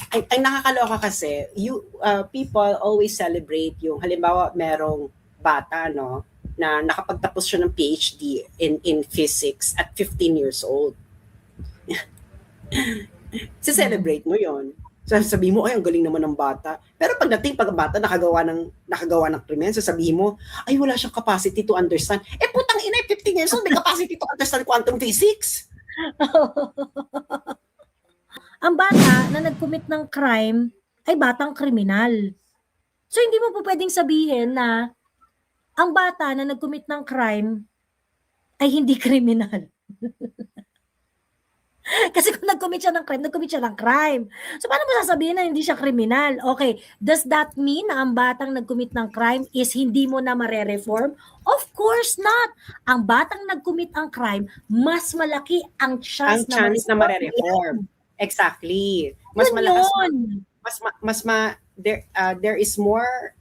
ang nakakaloka kasi, people always celebrate yung, halimbawa, merong bata, no, na nakapagtapos siya ng PhD in physics at 15 years old. Celebrate mo yon. Sasabihin mo, ay, ang galing naman ng bata. Pero pagdating pag bata nakagawa ng krimen, sasabihin mo, ay, wala siyang capacity to understand. Putang ina, 15 years old, may capacity to understand quantum physics. Ang bata na nag-commit ng crime ay batang kriminal. So, hindi mo po pwedeng sabihin na ang bata na nag-commit ng crime ay hindi kriminal. Kasi kung nag-commit siya ng crime, nag-commit siya ng crime. So, paano mo sasabihin na hindi siya kriminal? Okay, does that mean na ang batang nag-commit ng crime is hindi mo na mare-reform? Of course not. Ang batang nag-commit ang crime, mas malaki ang chance na mare-reform. Exactly. Mas malakas. There is more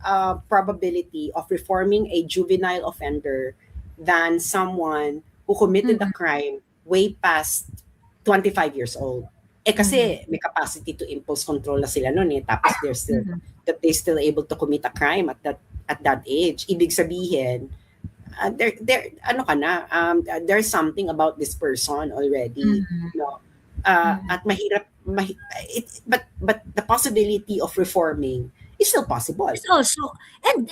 probability of reforming a juvenile offender than someone who committed a crime way past 25 years old. Kasi may capacity to impulse control na sila noon tapos they're still able to commit a crime at that age. Ibig sabihin, there's something about this person already, no? At mahirap, but the possibility of reforming is still possible. It's also, and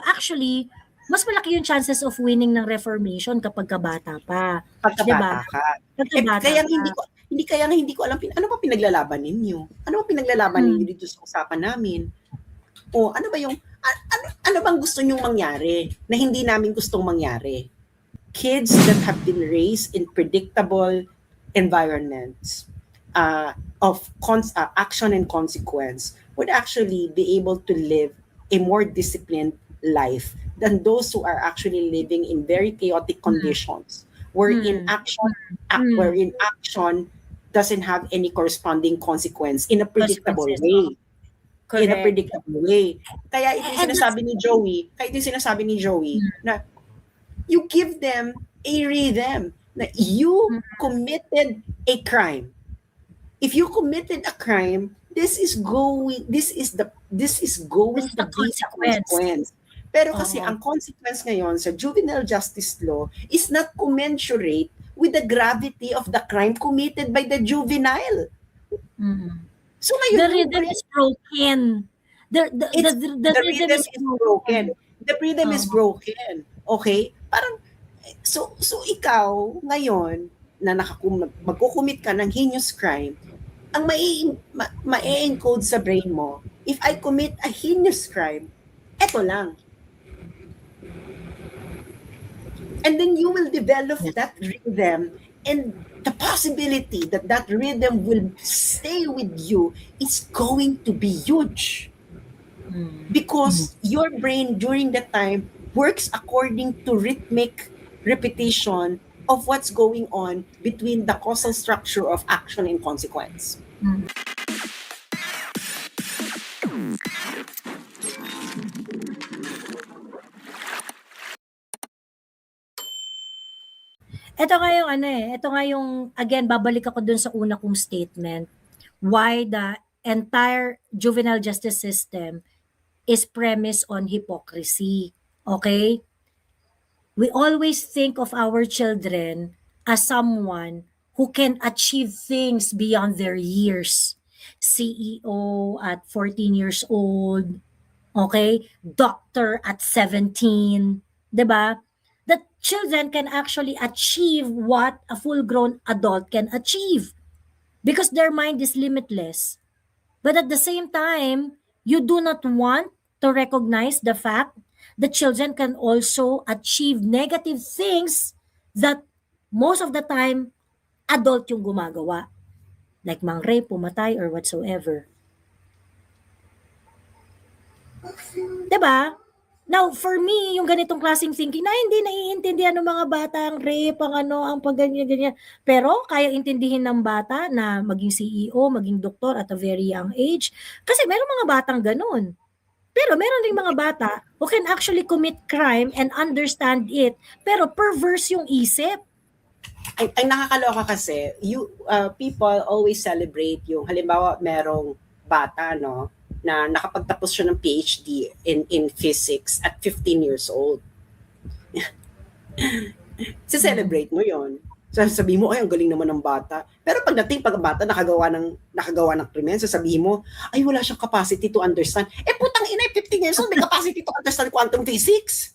actually, mas malaki yung chances of winning ng reformation kapag kabata pa. Pagkabata ka. Kaya hindi ko alam, ano ba pinaglalaban ninyo? Ano ba pinaglalaban ninyo dito sa usapan namin? O ano ba yung, ano bang gusto nyong mangyari na hindi namin gustong mangyari? Kids that have been raised in predictable environments of action and consequence would actually be able to live a more disciplined life than those who are actually living in very chaotic conditions wherein action doesn't have any corresponding consequence in a predictable way. Correct. In a predictable way. Kaya ito yung sinasabi ni Joey, na you give them a rhythm na you committed a crime. If you committed a crime, this is going to be the consequence. Pero kasi ang consequence ngayon sa juvenile justice law is not commensurate with the gravity of the crime committed by the juvenile. So ngayon, the rhythm is broken. The rhythm is broken. The rhythm is broken. Okay? Parang, so ikaw ngayon na magkukumit ka ng heinous crime, ang ma-encode sa brain mo, if I commit a heinous crime, eto lang. And then you will develop that rhythm, and the possibility that rhythm will stay with you is going to be huge. Because your brain during that time works according to rhythmic repetition of what's going on between the causal structure of action and consequence. Ito nga yung, again, babalik ako dun sa una kong statement, why the entire juvenile justice system is premised on hypocrisy. Okay? We always think of our children as someone who can achieve things beyond their years. CEO at 14 years old, okay? Doctor at 17, 'di ba? That children can actually achieve what a full-grown adult can achieve because their mind is limitless. But at the same time, you do not want to recognize the fact that children can also achieve negative things that most of the time adult yung gumagawa. Like mang-rape, pumatay, or whatsoever. Diba? Now, for me, yung ganitong klaseng thinking na hindi naiintindihan ng mga bata ang rape, ang pagganyan-ganyan. Pero kaya intindihin ng bata na maging CEO, maging doktor at a very young age. Kasi meron mga batang ganun. Pero meron ring mga bata who can actually commit crime and understand it, pero perverse yung isip. ang nakakaloka kasi, people always celebrate yung, halimbawa, merong bata, no, na nakapagtapos siya ng PhD in physics at 15 years old. Celebrate mo yon. Sasabihin mo, ay, ang galing naman ng bata. Pero pagdating pag bata nakagawa ng krimen, sasabihin mo, ay, wala siyang capacity to understand. Putang ina, 15 years old, may capacity to understand quantum physics.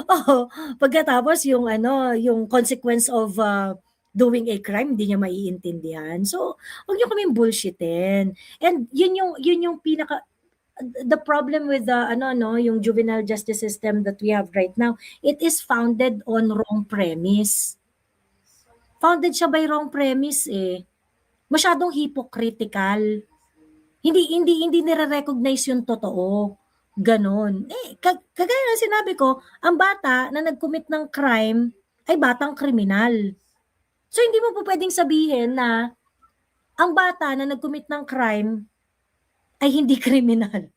Oh, pagkatapos yung yung consequence of doing a crime, hindi niya maiintindihan. So, huwag niyo kaming bullshitin. And yun yung pinaka the problem with the yung juvenile justice system that we have right now, it is founded on wrong premise. Founded siya by wrong premise eh. Masyadong hypocritical. Hindi nire-recognize yung totoo. Ganon. Kagaya ng sinabi ko, ang bata na nag-commit ng crime ay batang kriminal. So, hindi mo po pwedeng sabihin na ang bata na nag-commit ng crime ay hindi kriminal.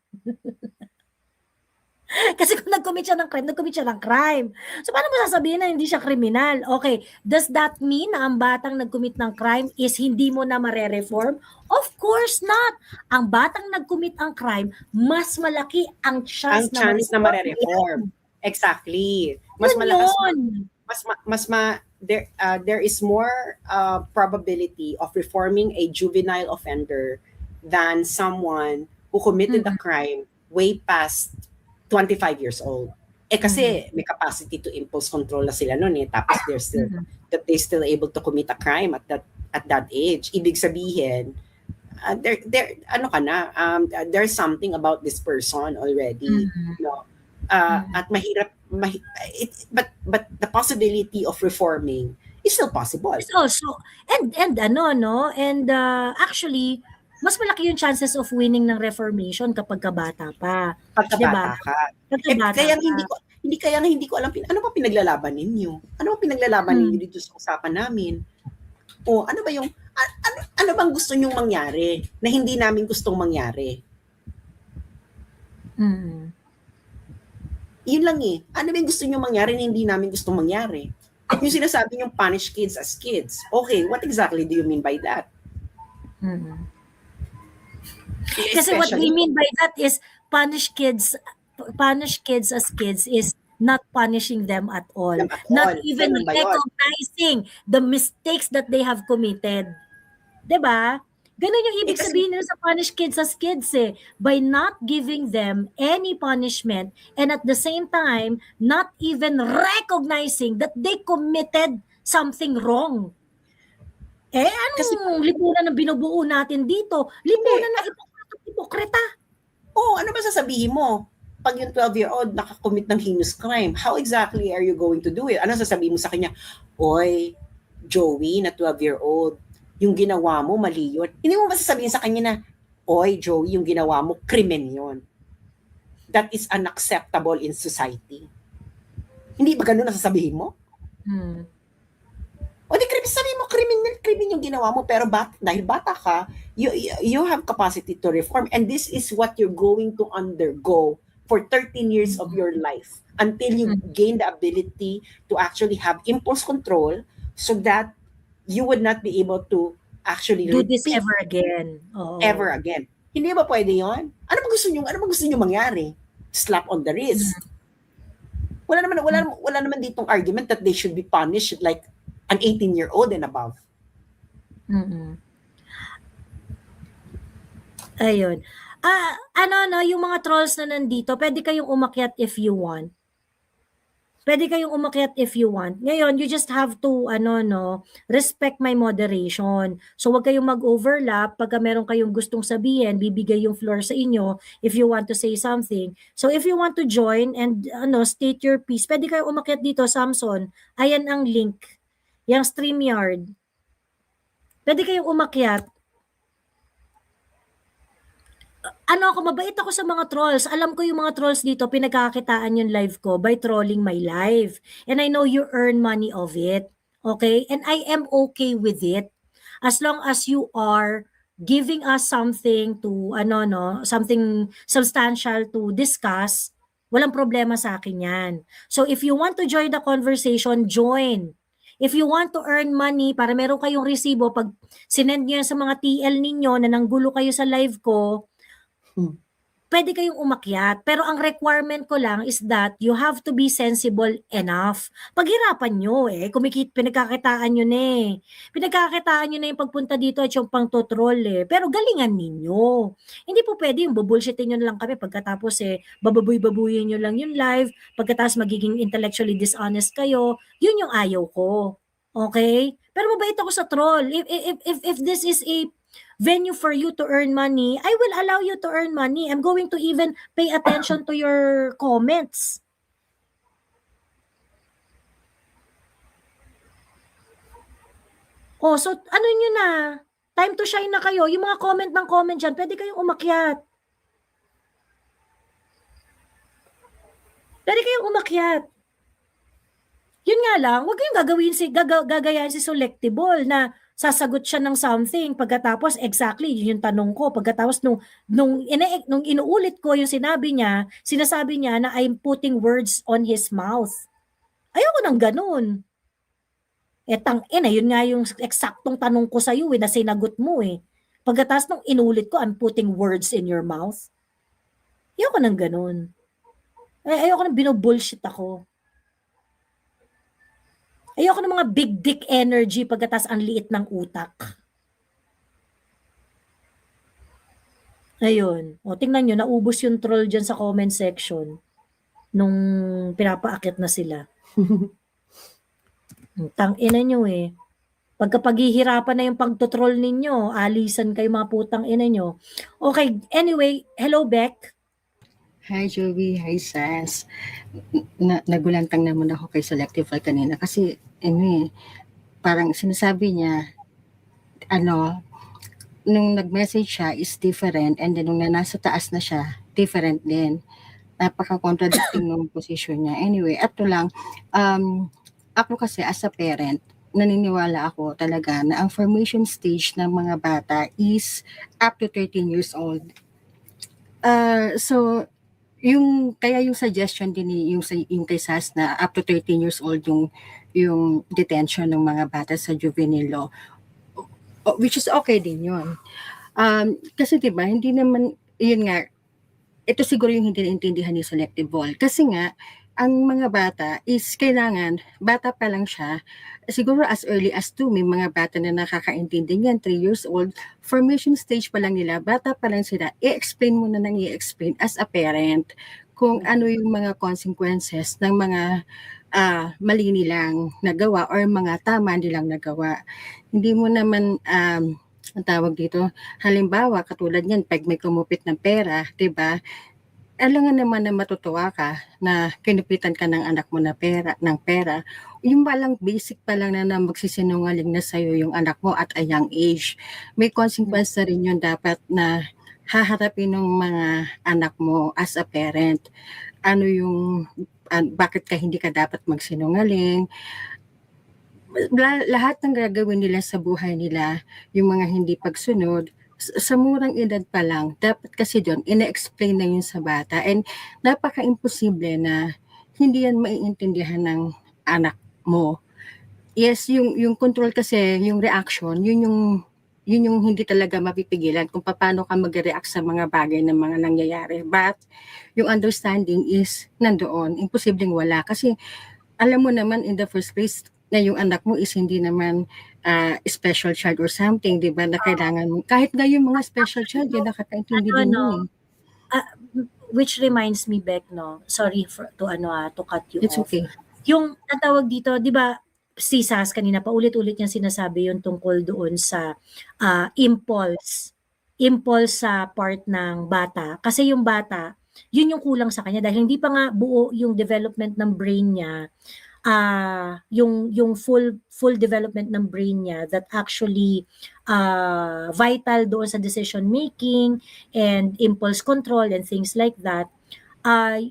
Kasi kung nag-commit siya ng crime. So, paano mo sasabihin na hindi siya kriminal? Okay, does that mean na ang batang nag-commit ng crime is hindi mo na mare-reform? Of course not. Ang batang nag-commit ang crime, mas malaki ang chance na mare-reform. Exactly. Mas malakas. There is more probability of reforming a juvenile offender than someone who committed a crime way past 25 years old. Kasi may capacity to impulse control na sila noon eh. Tapos they're still able to commit a crime at that age. Ibig sabihin, there's something about this person already. No? At mahirap, but the possibility of reforming is still possible. It's also, and actually, mas malaki yung chances of winning ng reformation kapag kabata pa. Pagkabata ka. Hindi ko alam, ano ba pinaglalaban ninyo? Ano ba pinaglalaban ninyo dito sa usapan namin? O ano ba yung, ano bang gusto nyong mangyari na hindi namin gustong mangyari? Yun lang eh. Ano ba yung gusto nyong mangyari na hindi namin gustong mangyari? Yung sinasabi nyong punish kids as kids. Okay, what exactly do you mean by that? Kasi what we mean by that is punish kids as kids is not punishing them at all. Not even recognizing the mistakes that they have committed. 'Di ba? Ganun yung ibig sabihin nila sa punish kids as kids eh. By not giving them any punishment and at the same time, not even recognizing that they committed something wrong. Anong lipunan na binubuo natin dito? Lipunan na hipokrita. Ano ba sasabihin mo? Pag yung 12-year-old nakakommit ng heinous crime, how exactly are you going to do it? Ano sasabihin mo sa kanya? Oy, Joey, na 12-year-old, yung ginawa mo, mali yun. Hindi mo masasabihin sa kanya na, oy, Joey, yung ginawa mo, krimen yun. That is unacceptable in society. Hindi ba ganun nasasabihin mo? O di, sabihin mo, krimen yung ginawa mo, pero dahil bata ka, you have capacity to reform. And this is what you're going to undergo for 13 years of your life until you gain the ability to actually have impulse control so that you would not be able to actually do this ever again. Ever again. Hindi ba pwede yun? Ano ba gusto nyo mangyari? Slap on the wrist. Wala naman ditong argument that they should be punished like an 18-year-old and above. Ayun. Yung mga trolls na nandito, pwede kayong umakyat if you want. Ngayon, you just have to, respect my moderation. So, wag kayong mag-overlap. Pagka meron kayong gustong sabihin, bibigay yung floor sa inyo if you want to say something. So, if you want to join and, state your piece, pwede kayong umakyat dito, Samson. Ayan ang link. Yung StreamYard. Pwede kayong umakyat. Mabait ako sa mga trolls. Alam ko yung mga trolls dito, pinagkakitaan yung live ko by trolling my live. And I know you earn money of it. Okay? And I am okay with it. As long as you are giving us something to, something substantial to discuss, Walang problema sa akin yan. So if you want to join the conversation, join. If you want to earn money para meron kayong resibo, pag sinend nyo yan sa mga TL ninyo na nanggulo kayo sa live ko, pwede kayong umakyat. Pero ang requirement ko lang is that you have to be sensible enough. Paghirapan nyo pinagkakitaan nyo na eh. Pinagkakitaan nyo na yung pagpunta dito at yung pang-tutrol eh. Pero galingan ninyo. Hindi po pwede yung bubullshitin nyo na lang kami pagkatapos bababoy-babuyin nyo lang yung live, pagkatapos magiging intellectually dishonest kayo. Yun yung ayaw ko. Okay? Pero mabait ako sa troll. If this is a venue for you to earn money, I will allow you to earn money. I'm going to even pay attention to your comments. Oh, so ano nyo na? Time to shine na kayo. Yung mga comment ng comment dyan, pwede kayong umakyat. Pwede kayong umakyat. Yun nga lang, huwag kayong gagayahin si Selectable na sasagot siya ng something pagkatapos exactly yun yung tanong ko pagkatapos nung inuulit ko yung sinabi niya, sinasabi niya na I'm putting words on his mouth. Ayoko nang ganun. Yun nga yung eksaktong tanong ko sa iyo na sinagot mo eh. Pagkatapos nung inulit ko, I'm putting words in your mouth. Ayoko nang ganun. Ayoko nang binubullshit ako. Ayoko ng mga big dick energy pagkatas ang liit ng utak. Ayun. O, tingnan nyo, naubos yung troll dyan sa comment section nung pinapaakit na sila. Tang-ina nyo eh. Pagkapaghihirapan na yung pagtutroll ninyo, alisan kayo mga putang ina nyo. Okay, anyway, hello Beck. Hi Joey, hi Sas. Nagulantang naman ako kay Selectable kanina kasi parang sinasabi niya nung nag-message siya is different and then nung nasa taas na siya, different din. Napaka-contradicting ng position niya. Anyway, ato lang, ako kasi as a parent, naniniwala ako talaga na ang formation stage ng mga bata is up to 13 years old. So, kaya yung suggestion din yung kay Sas na up to 13 years old yung detention ng mga bata sa juvenile law, which is okay din yun. Kasi diba, hindi naman, yun nga, ito siguro yung hindi naintindihan ni Selectable. Kasi nga, ang mga bata is kailangan, bata pa lang siya, siguro as early as 2, may mga bata na nakakaintindi yan, 3 years old, formation stage pa lang nila, bata pa lang sila, i-explain mo na nang i-explain as a parent kung ano yung mga consequences ng mga mali nilang nagawa or mga tama nilang nagawa. Hindi mo naman, ang tawag dito, halimbawa, katulad yan, pag may kumupit ng pera, diba? Alangan naman na matutuwa ka na kinupitan ka ng anak mo ng pera. Yung palang basic pa lang na magsisinungaling na sa'yo yung anak mo at a young age. May consequence na rin yun dapat na haharapin ng mga anak mo as a parent. Bakit ka hindi ka dapat magsinungaling? Lahat ng gagawin nila sa buhay nila, yung mga hindi pagsunod, sa murang edad pa lang, dapat kasi doon, ina-explain na yun sa bata. And napaka-imposible na hindi yan maiintindihan ng anak mo. Yes, yung control kasi, yung reaction, yun yung hindi talaga mapipigilan kung paano ka mag-react sa mga bagay na mga nangyayari. But yung understanding is nandoon. Imposibleng wala. Kasi alam mo naman in the first place, na yung anak mo is hindi naman special child or something, di ba, na kailangan mo. Kahit nga yung mga special child, yan nakakaintindi din yun Which reminds me, Beck, no? Sorry to cut you It's off. okay. Yung natawag dito, di ba, si Sas kanina, paulit-ulit niyang sinasabi yung tungkol doon sa impulse sa part ng bata. Kasi yung bata, yun yung kulang sa kanya dahil hindi pa nga buo yung development ng brain niya, yung full development ng brain niya that actually vital doon sa decision making and impulse control and things like that.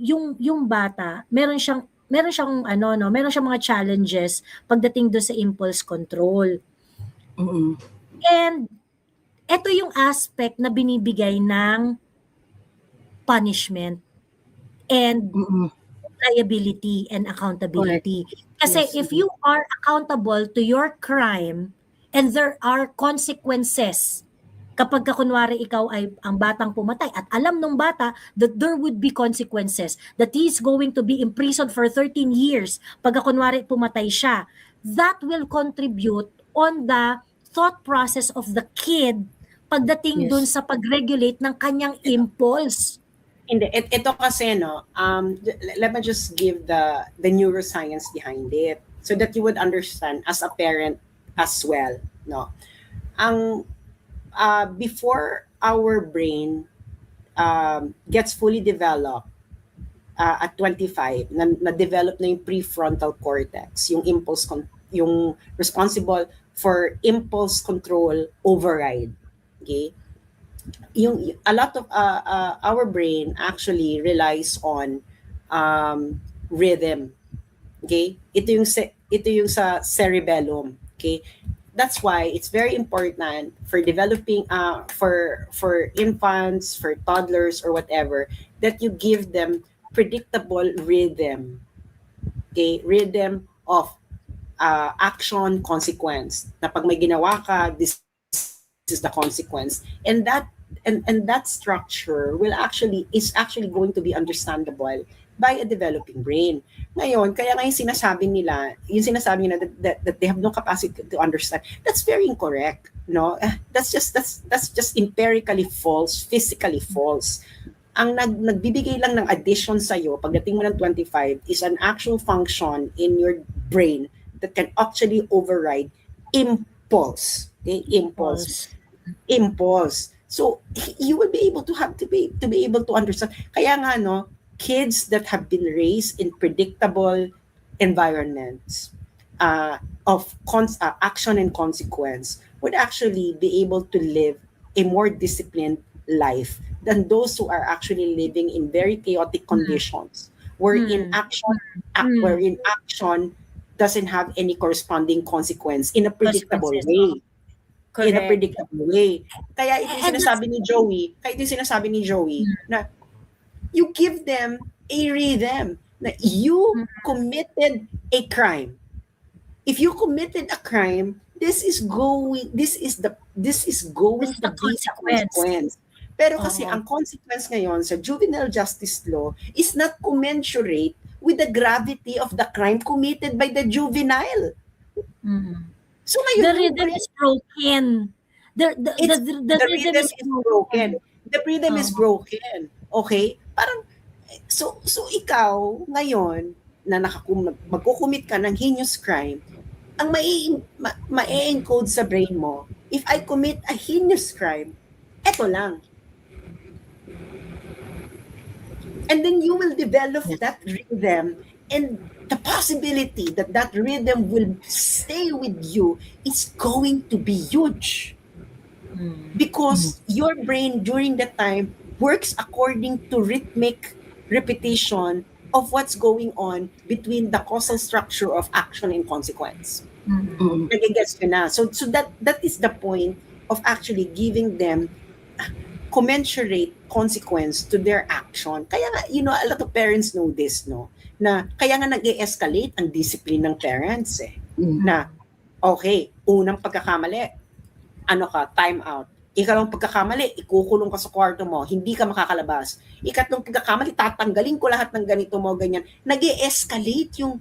Yung bata, meron siyang mga challenges pagdating doon sa impulse control. Mm-hmm. And ito yung aspect na binibigay ng punishment. and Mm-mm. liability and accountability. Kasi Yes. if you are accountable to your crime and there are consequences, kapag kunwari ikaw ay ang batang pumatay at alam ng bata that there would be consequences, that he's going to be imprisoned for 13 years pag kunwari pumatay siya, that will contribute on the thought process of the kid pagdating dun Yes. sa pag-regulate ng kanyang impulse. Hindi, ito kasi, no, let me just give the neuroscience behind it so that you would understand as a parent as well, no. Ang before our brain gets fully developed at 25, na-develop na yung prefrontal cortex, yung yung responsible for impulse control override. Okay? A lot of our brain actually relies on rhythm. Okay? Ito yung sa cerebellum. Okay? That's why it's very important for developing for infants, for toddlers or whatever, that you give them predictable rhythm. Okay? Rhythm of action, consequence. Na pag may ginawa ka, this is the consequence. And that structure is actually going to be understandable by a developing brain. Ngayon, kaya nga yung sinasabi nila that they have no capacity to understand, that's very incorrect. No? That's just empirically false, physically false. Ang nagbibigay lang ng addition sa'yo pagdating mo ng 25 is an actual function in your brain that can actually override impulse. Okay? Impulse. So you will be able to be able to understand. Kaya nga, no, kids that have been raised in predictable environments of action and consequence would actually be able to live a more disciplined life than those who are actually living in very chaotic conditions wherein action doesn't have any corresponding consequence in a predictable way. Correct. In a predictable way. Kaya ito yung sinasabi ni Joey, na you give them a rhythm na you committed a crime. If you committed a crime, this is going to be the consequence. Pero kasi ang consequence ngayon sa juvenile justice law is not commensurate with the gravity of the crime committed by the juvenile. So ngayon, The rhythm is broken. The rhythm is broken. The rhythm is broken. Okay? Parang, so ikaw, ngayon, na magkukumit ka ng heinous crime, ang ma-encode sa brain mo, if I commit a heinous crime, eto lang. And then you will develop that rhythm, and the possibility that rhythm will stay with you is going to be huge. Because your brain during that time works according to rhythmic repetition of what's going on between the causal structure of action and consequence. Nagigets ka na. So that is the point of actually giving them commensurate consequence to their action. Kaya nga, a lot of parents know this, no? Na kaya nga nag-e-escalate ang discipline ng parents na okay, unang pagkakamali, time out. Ikalawang pagkakamali, ikukulong ka sa kwarto mo, hindi ka makakalabas. Ikatlong pagkakamali, tatanggalin ko lahat ng ganito mo, ganyan. Nag-e-escalate yung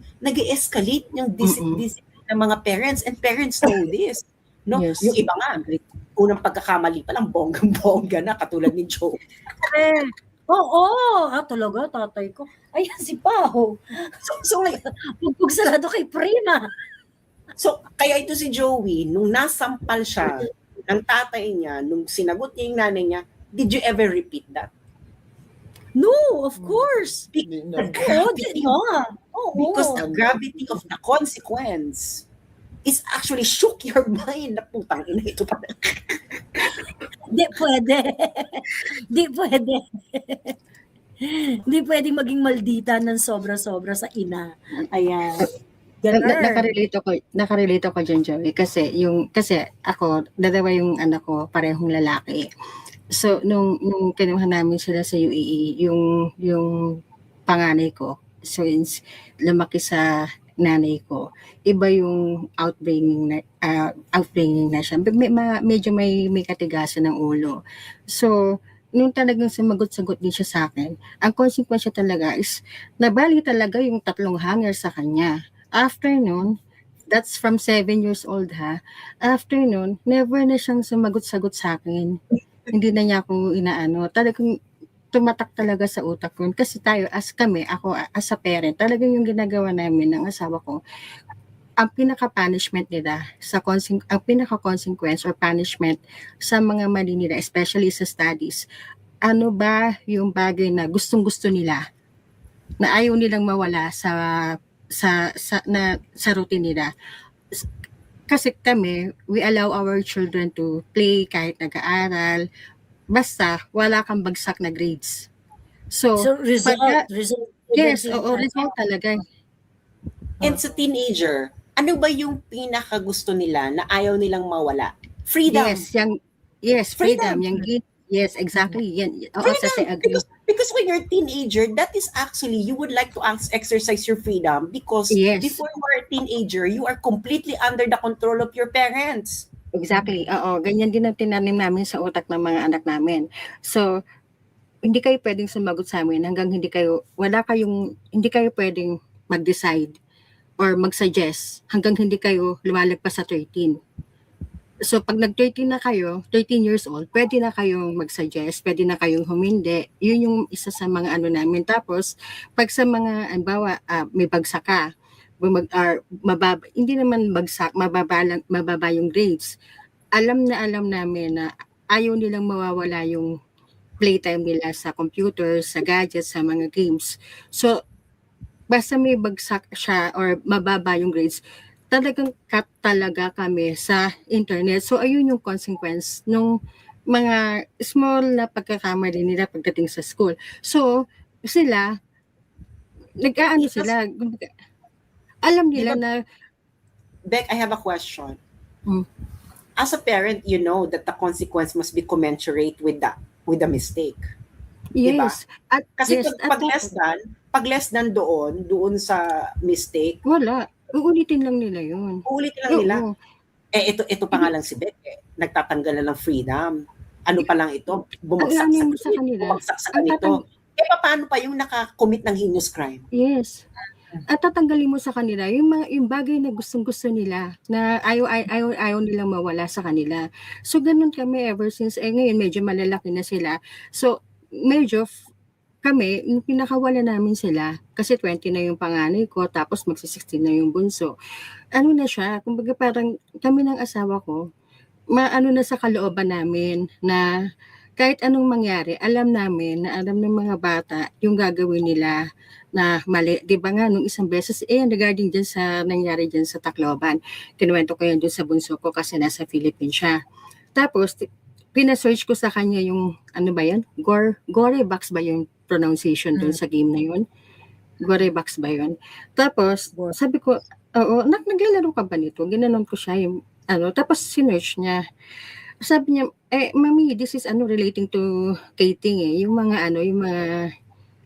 discipline ng mga parents, and parents know this. No? Yes. Yung iba nga, unang pagkakamali pa lang, bonggang-bongga na, katulad ni Joe. Oo, talaga, tatay ko. Ayan si Pao. So Pugpug sarado kay Prima. So, kaya ito si Joey, nung nasampal siya ng tatay niya, nung sinagot niya yung nanay niya, did you ever repeat that? No, of course. Because the gravity of the consequence is actually shook your mind na putang ina ito pa. Di pwede. Di pwede maging maldita ng sobra-sobra sa ina. Ayan. Nakarelate ako dyan, Joey, kasi ako, dalawa yung anak ko, parehong lalaki. So nung kinuha namin sila sa UAE, yung panganay ko. Since lumaki sa nanay ko, iba yung outbringing na siya. Medyo may katigasan ng ulo. So, nung talagang sumagot-sagot din siya sa akin, ang consequence talaga is nabali talaga yung 3 hanger sa kanya. After nun, that's from 7 years old ha. After nun, never na siyang sumagot-sagot sa akin. Hindi na niya ako inaano. Talagang tumatak talaga sa utak ko. Kasi tayo, ako as a parent, talagang yung ginagawa namin ng asawa ko, ang pinaka-punishment nila, ang pinaka-consequence or punishment sa mga mali nila, especially sa studies, ano ba yung bagay na gustong-gusto nila, na ayaw nilang mawala sa routine nila. Kasi kami, we allow our children to play kahit nag-aaral, basta wala kang bagsak na grades. So result yes, result talaga. And sa teenager, ano ba yung pinakagusto nila na ayaw nilang mawala? Freedom. Freedom. Yes, exactly. Yan. I agree. Because when you're a teenager, that is actually, you would like to exercise your freedom because before you are a teenager, you are completely under the control of your parents. Exactly. Oo, ganyan din ang tinanim namin sa utak ng mga anak namin. So, hindi kayo pwedeng sumagot sa amin hanggang hindi kayo pwedeng mag-decide or mag-suggest hanggang hindi kayo lumalagpas sa 13. So, pag nag-13 na kayo, 13 years old, pwede na kayong mag-suggest, pwede na kayong humindi. Yun yung isa sa mga ano namin. Tapos, pag sa mga, anbawa, may bagsak ka, hindi naman bagsak, mababa yung grades. Alam namin na ayaw nilang mawawala yung playtime nila sa computer, sa gadgets, sa mga games. So, basta may bagsak siya or mababa yung grades, talagang cut talaga kami sa internet. So, ayun yung consequence nung mga small na pagkakamali nila pagdating sa school. So, sila, sila, alam nila na... Beck, I have a question. As a parent, you know that the consequence must be commensurate with the mistake. Yes. Diba? Kasi pag less than doon sa mistake, wala. Uulitin lang nila yun. Uulitin lang nila. Ito pa nga lang si Beck, nagtatanggal na ng freedom. Ano pa lang ito? Bumagsak sa kanito. Paano pa yung naka-commit ng heinous crime? Yes. At tatanggalin mo sa kanila yung bagay na gustong-gusto nila na ayaw nilang mawala sa kanila. So, ganun kami ever since. Ngayon, medyo malalaki na sila. So, medyo kami, pinakawala namin sila kasi 20 na yung panganay ko tapos magsi-16 na yung bunso. Ano na siya, kumbaga parang kami ng asawa ko, maano na sa kalooban namin na kahit anong mangyari, alam namin na alam ng mga bata yung gagawin nila na mali. Di ba nga, nung isang beses, regarding dyan sa nangyari dyan sa Tacloban, kinuwento ko yan dun sa bunso ko kasi nasa Philippines siya. Tapos, pina-search ko sa kanya yung, ano ba yan? Gorebax ba yung pronunciation doon sa game na yun? Gorebax ba yun? Tapos, sabi ko, naglalaro ka ba nito? Ginanon ko siya yung, tapos sinearch niya. Sabi niya, mami, this is relating to skating yung mga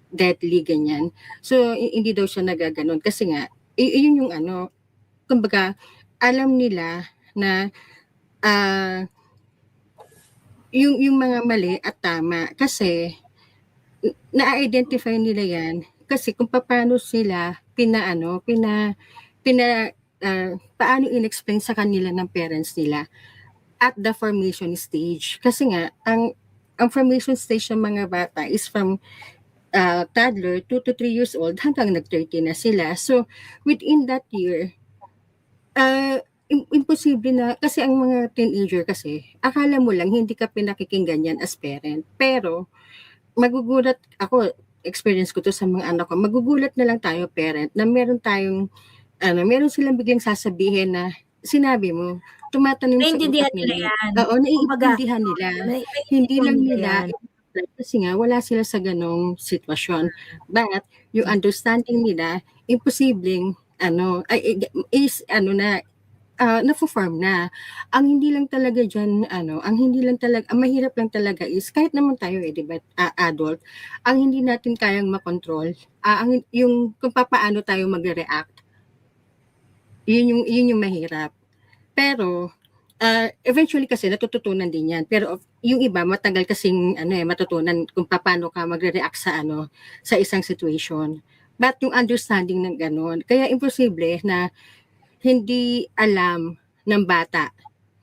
deadly ganyan. So, hindi daw siya nagaganon. Kasi nga, yun yung kumbaga, alam nila na, yung mga mali at tama. Kasi, na-identify nila yan. Kasi kung paano sila paano in-explain sa kanila ng parents nila at the formation stage. Kasi nga, ang formation stage ng mga bata is from toddler, 2 to 3 years old, hanggang nag-30 na sila. So, within that year, imposible na, kasi ang mga teenager kasi, akala mo lang, hindi ka pinakikinggan yan as parent. Pero, magugulat, ako, experience ko to sa mga anak ko, magugulat na lang tayo parent, na meron meron silang biglang sasabihin na, sinabi mo, tumatanong sa utak nila. Oo, naiintindihan nila. Hindi lang nila, kasi nga, wala sila sa ganong sitwasyon. But, yung understanding nila, imposibleng, nafo-form na. Ang hindi lang talaga diyan ang mahirap lang talaga is kahit naman tayo, 'di ba, adult, ang hindi natin kayang makontrol, yung kung papaano tayo magre-react, yun yung mahirap. Pero, eventually kasi natututunan din 'yan. Pero yung iba matagal kasing matutunan kung papaano ka magre-react sa isang situation. But yung understanding ng gano'n, kaya imposible na hindi alam ng bata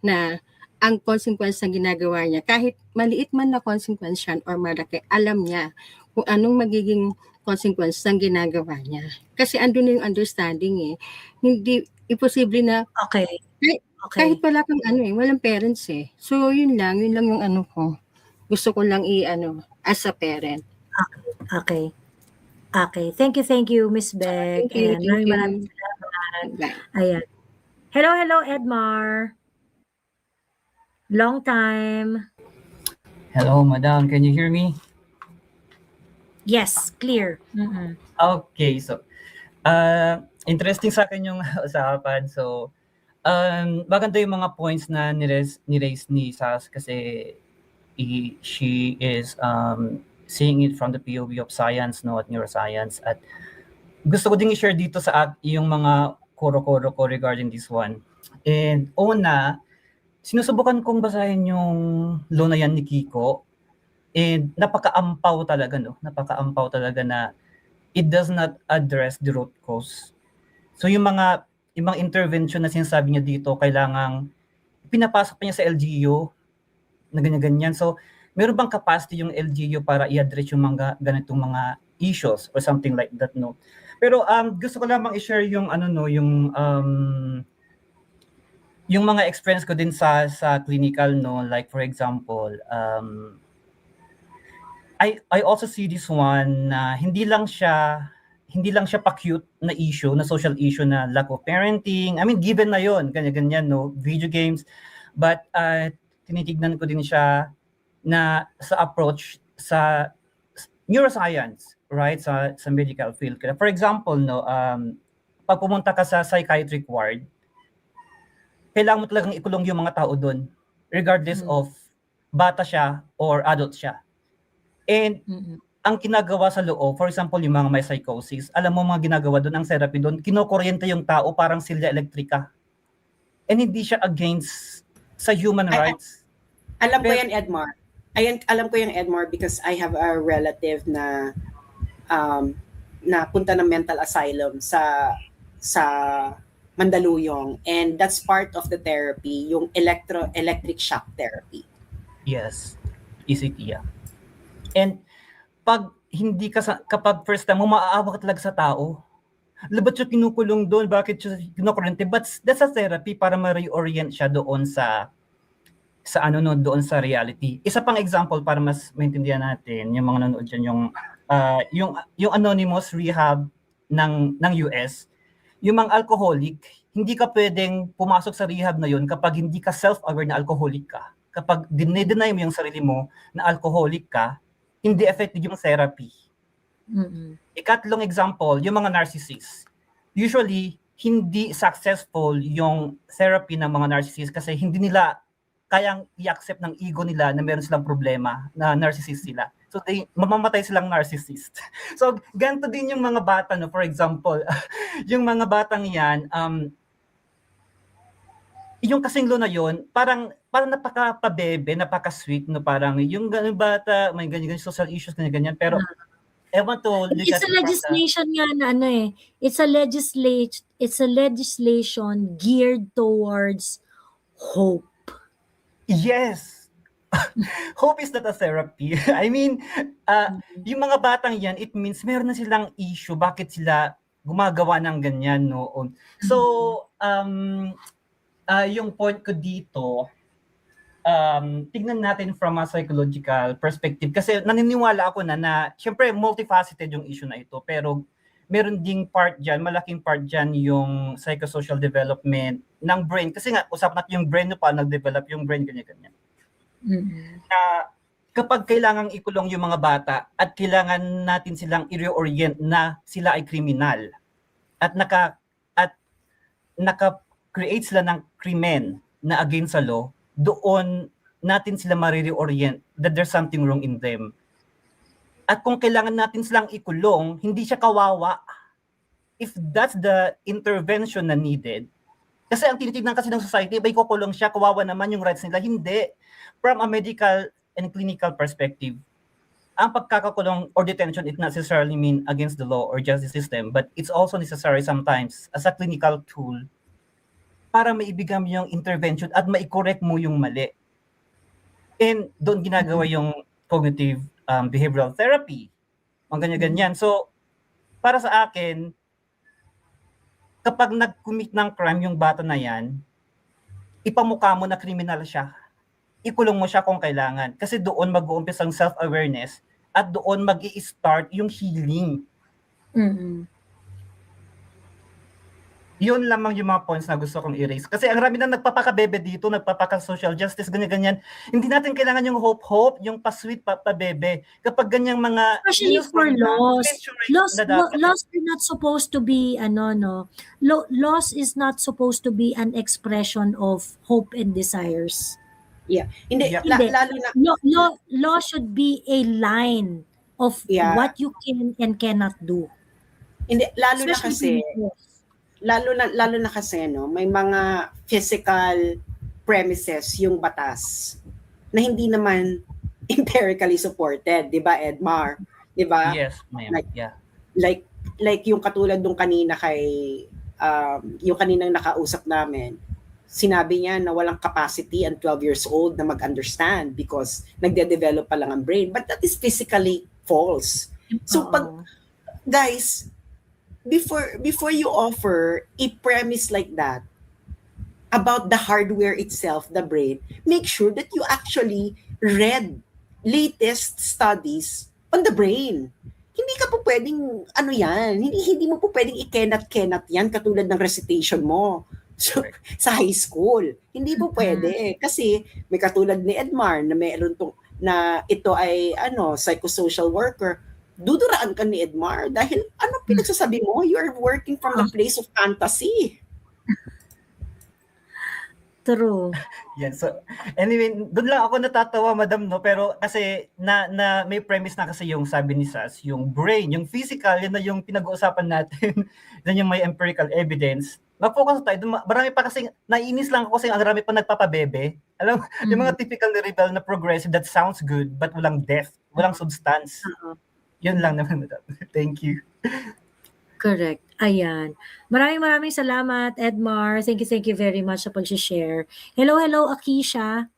na ang consequence ng ginagawa niya, kahit maliit man na consequence yan or malaki, alam niya kung anong magiging consequence ng ginagawa niya. Kasi andun na yung understanding eh. Hindi, imposible na Okay. kahit wala kang walang parents eh. So yun lang yung ko. Gusto ko lang as a parent. Okay. Thank you, Miss Beck. Thank you. And maraming salamat. Bye. Ayan. Hello, Edmar. Long time. Hello, madam. Can you hear me? Yes, clear. Mm-mm. Okay, so interesting sa akin yung usapan. So, maganda yung mga points na ni-raise ni Sas kasi she is seeing it from the POV of science, no, at neuroscience. At gusto ko din i-share dito sa yung mga koro-koro ko regarding this one. And una, sinusubukan kong basahin yung law na yan ni Kiko. And napaka-ampaw talaga, no? Napaka-ampaw talaga na it does not address the root cause. So yung mga intervention na sinasabi niya dito, kailangang pinapasok pa niya sa LGU na ganyan-ganyan. So, meron bang capacity yung LGU para i-address yung mga ganitong mga issues or something like that, no? Pero gusto ko lamang i-share yung yung mga experience ko din sa clinical, no, like for example, I also see this one na hindi lang siya pa-cute na issue, na social issue na lack of parenting. I mean, given na yon, ganyan-ganyan, no, video games. But tinitignan ko din siya na sa approach sa neuroscience, right, sa medical field. For example, no, pag pumunta ka sa psychiatric ward, kailangan mo talagang ikulong yung mga tao doon, regardless of bata siya or adult siya. And ang ginagawa sa loob, for example, yung mga may psychosis, alam mo mga ginagawa doon, ang therapy doon, kinokuryente yung tao parang silya elektrika. And hindi siya against sa human rights. Alam ko yan, Edmar. Alam ko yung Edmar because I have a relative na punta ng mental asylum sa Mandaluyong, and that's part of the therapy, yung electric shock therapy. Yes, ECT. And kapag first time mo, maaawa ka talaga sa tao. Ba't siya kinukulong doon? Bakit siya kinukurente? But that's a therapy para ma-reorient siya doon doon sa reality. Isa pang example para mas maintindihan natin, yung mga nanonood dyan, yung anonymous rehab ng US, yung mga alcoholic, hindi ka pwedeng pumasok sa rehab na yun kapag hindi ka self-aware na alcoholic ka. Kapag dinedeny mo yung sarili mo na alcoholic ka, hindi effective yung therapy. Ikatlong example, yung mga narcissists. Usually, hindi successful yung therapy ng mga narcissists kasi hindi nila kayang i-accept ng ego nila na meron silang problema, na narcissist sila. So, mamamatay silang narcissist. So, ganito din yung mga bata, no? For example, yung mga batang yan, yung kasing lo na yun, parang napaka-pabebe, napaka-sweet, no? Parang yung ganun bata, may ganyan social issues, ganyan. Pero, ewan to, it's a legislation nga na it's a legislation geared towards hope. Yes. Hope is not a therapy. I mean, yung mga batang yan, it means meron na silang issue. Bakit sila gumagawa ng ganyan noon? So, yung point ko dito, tignan natin from a psychological perspective. Kasi naniniwala ako na syempre, multifaceted yung issue na ito. Pero meron ding part dyan, malaking part dyan yung psychosocial development ng brain. Kasi nga, usap natin yung brain, no, paano nag-develop yung brain, ganyan-ganyan. Kapag kailangang ikulong yung mga bata at kailangan natin silang i-reorient na sila ay kriminal at mag-create sila ng krimen na against sa law, doon natin sila marireorient that there's something wrong in them. At kung kailangan natin silang ikulong, hindi siya kawawa. If that's the intervention na needed, kasi ang tinitignan kasi ng society, ba ikukulong siya, kawawa naman yung rights nila. Hindi. From a medical and clinical perspective, ang pagkakakulong or detention it not necessarily mean against the law or justice system, but it's also necessary sometimes as a clinical tool para maibigay mo yung intervention at mai-correct mo yung mali. And doon ginagawa yung cognitive behavioral therapy. Ang ganyan-ganyan. So, para sa akin, kapag nag-commit ng crime yung bata na yan, ipamukha mo na kriminal siya. Ikulong mo siya kung kailangan. Kasi doon mag-uumpisa ang self-awareness at doon mag-i-start yung healing. Mm-hmm. Yun lamang yung mga points na gusto kong i-raise. Kasi ang rami na nagpapakabebe dito, nagpapaka-social justice, ganyan-ganyan. Hindi natin kailangan yung hope-hope, yung pa-sweet, pa-bebe. Kapag ganyang mga... Especially for laws. Laws are not supposed to be, laws is not supposed to be an expression of hope and desires. Yeah. Hindi, Yeah. lalo na, Law should be a line of Yeah. what you can and cannot do. hindi, Especially lalo na kasi, no, may mga physical premises yung batas na hindi naman empirically supported, di ba, Edmar? Di ba? Yes, ma'am. Yeah. Like yung katulad nung kanina yung kaninang nakausap namin, sinabi niya na walang capacity ang 12 years old na mag-understand because nagde-develop pa lang ang brain. But that is physically false. So guys, before you offer a premise like that about the hardware itself, the brain, make sure that you actually read latest studies on the brain. Hindi ka po pwedeng hindi mo po pwedeng i-cannot yan katulad ng recitation mo. So, sa high school, hindi po pwede kasi may katulad ni Edmar na mayroon na ito ay psychosocial worker. Duduraan ka ni Edmar dahil pinagsasabi mo? You are working from the place of fantasy. True. Yeah, so anyway, doon lang ako natatawa, madam, no, pero kasi na may premise na kasi yung sabi ni Sas, yung brain, yung physical, yun na yung pinag-uusapan natin. Yan yung may empirical evidence. Mag-focus tayo. Marami pa kasi, naiinis lang ako kasi ang marami pa nagpapabebe. Alam, yung mga typical rebel na progressive that sounds good but walang depth, walang substance. Yun lang naman, madam. Thank you. Correct. Ayan. Maraming salamat, Edmar. Thank you very much sa pag-share. Hello, Akisha.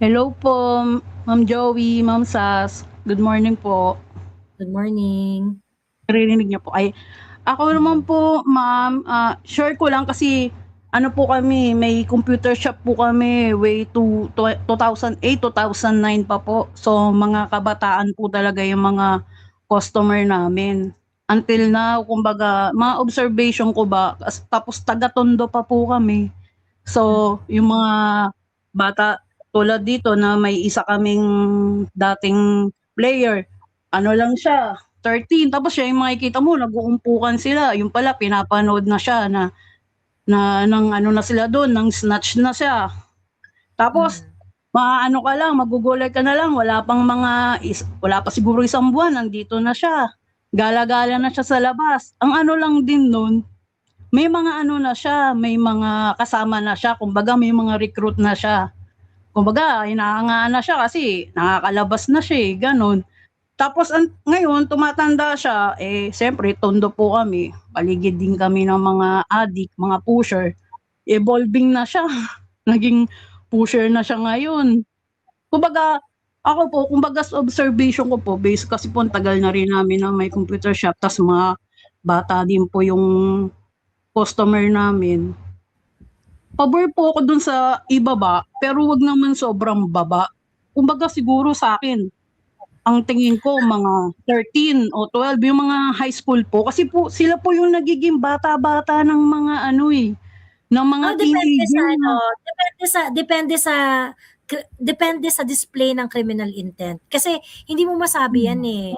Hello po, Ma'am Joey, Ma'am Sas. Good morning po. Good morning. Narinig niyo po. Ako naman po, Ma'am, share ko lang kasi po kami, may computer shop po kami way to 2008, 2009 pa po. So mga kabataan po talaga yung mga customer namin. Until now, kumbaga, mga observation ko ba, tapos taga-Tondo pa po kami. So, yung mga bata tulad dito na may isa kaming dating player, lang siya, 13, tapos siya yung makikita mo, nag-uumpukan sila. Yung pala, pinapanood na siya na na sila doon, nang snatch na siya. Tapos, ka lang, magugulay ka na lang, wala pa siguro isang buwan, nandito na siya. Gala-gala na siya sa labas. Ang lang din nun, may mga na siya, may mga kasama na siya, kumbaga may mga recruit na siya. Kumbaga, inaangaan na siya kasi nakakalabas na siya, ganun. Tapos ngayon, tumatanda siya, siyempre, Tondo po kami. Paligid din kami ng mga addict, mga pusher. Evolving na siya. Naging pusher na siya ngayon. Kumbaga, ako po, kumbaga sa observation ko po, based kasi po tagal na rin namin na may computer shop, tas mga bata din po yung customer namin. Pabor po ako dun sa ibaba, pero wag naman sobrang baba. Kumbaga siguro sa akin, ang tingin ko mga 13 o 12, yung mga high school po. Kasi po, sila po yung nagiging bata-bata ng mga ng mga teenager. Depende sa display ng criminal intent. Kasi hindi mo masabi yan eh.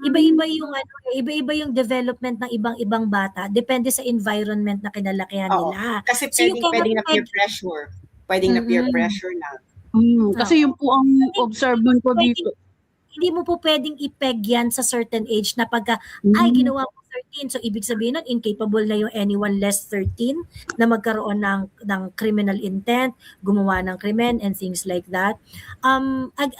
iba-iba yung iba-iba yung development ng ibang-ibang bata depende sa environment na kinalakihan Oo. nila. Kasi So, you cannot pwedeng na peer peg- pressure. Pwedeng na peer Mm-mm. pressure na. Kasi yun po ang observant ko dito. Hindi mo po pwedeng ipeg yan sa certain age na pagka, ginawa mo 13, so ibig sabihin nun, incapable na yung anyone less 13 na magkaroon ng criminal intent, gumawa ng krimen and things like that.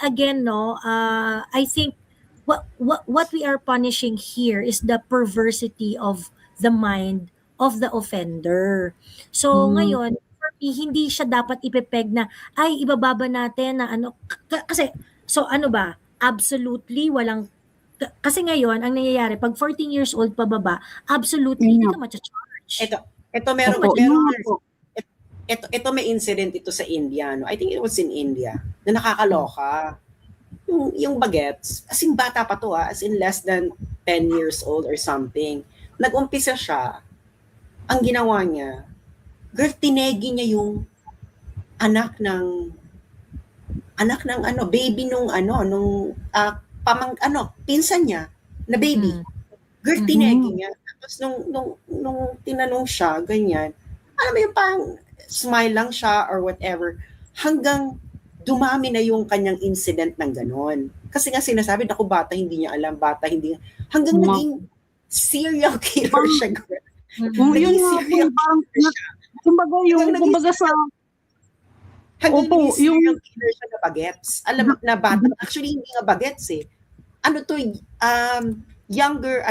Again, no, I think what we are punishing here is the perversity of the mind of the offender. So ngayon, for me, hindi siya dapat ipepeg na, ay, ibababa natin na ano, kasi, so ano ba, absolutely walang kasi ngayon ang nangyayari pag 14 years old pababa, absolutely hindi ka ma-charge. Ito meron Opo, meron yun nga po. ito may incident ito sa India, no? I think it was in India na nakakaloka. Yung bagets, as in bata pa to, as in less than 10 years old or something. Nag-umpisa siya, ang ginawa niya, girl, tinegi niya yung anak ng baby nung pinsan niya na baby. Girl, tinegi niya. Tapos nung tinanong siya, ganyan, alam mo yung parang smile lang siya or whatever, hanggang dumami na yung kanyang incident ng ganon. Kasi nga sinasabi, naku, bata hindi niya alam, hanggang naging serial killer siya, girl. Yun nga po, parang, kumbaga sa, hanggang Opo, naging serial killer siya na bagets. Alam na bata. Actually, hindi nga bagets eh. Ano to, younger,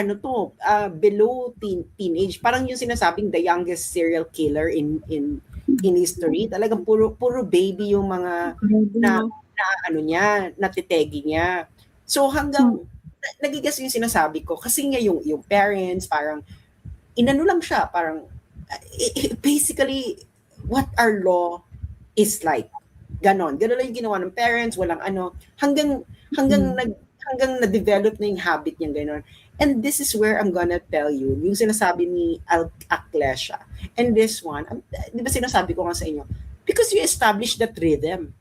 below teenage. Parang yung sinasabing the youngest serial killer in history. Talagang puro baby yung mga natitegi niya. So hanggang, nagigas yung sinasabi ko. Kasi nga yung parents, parang, inano lang siya, parang, basically, what our law is like. Ganon lang yung ginawa ng parents, walang hanggang na-develop na yung habit niya ganon. And this is where I'm gonna tell you, yung sinasabi ni Aklesia, and this one, di ba sinasabi ko nga sa inyo, because you establish that rhythm.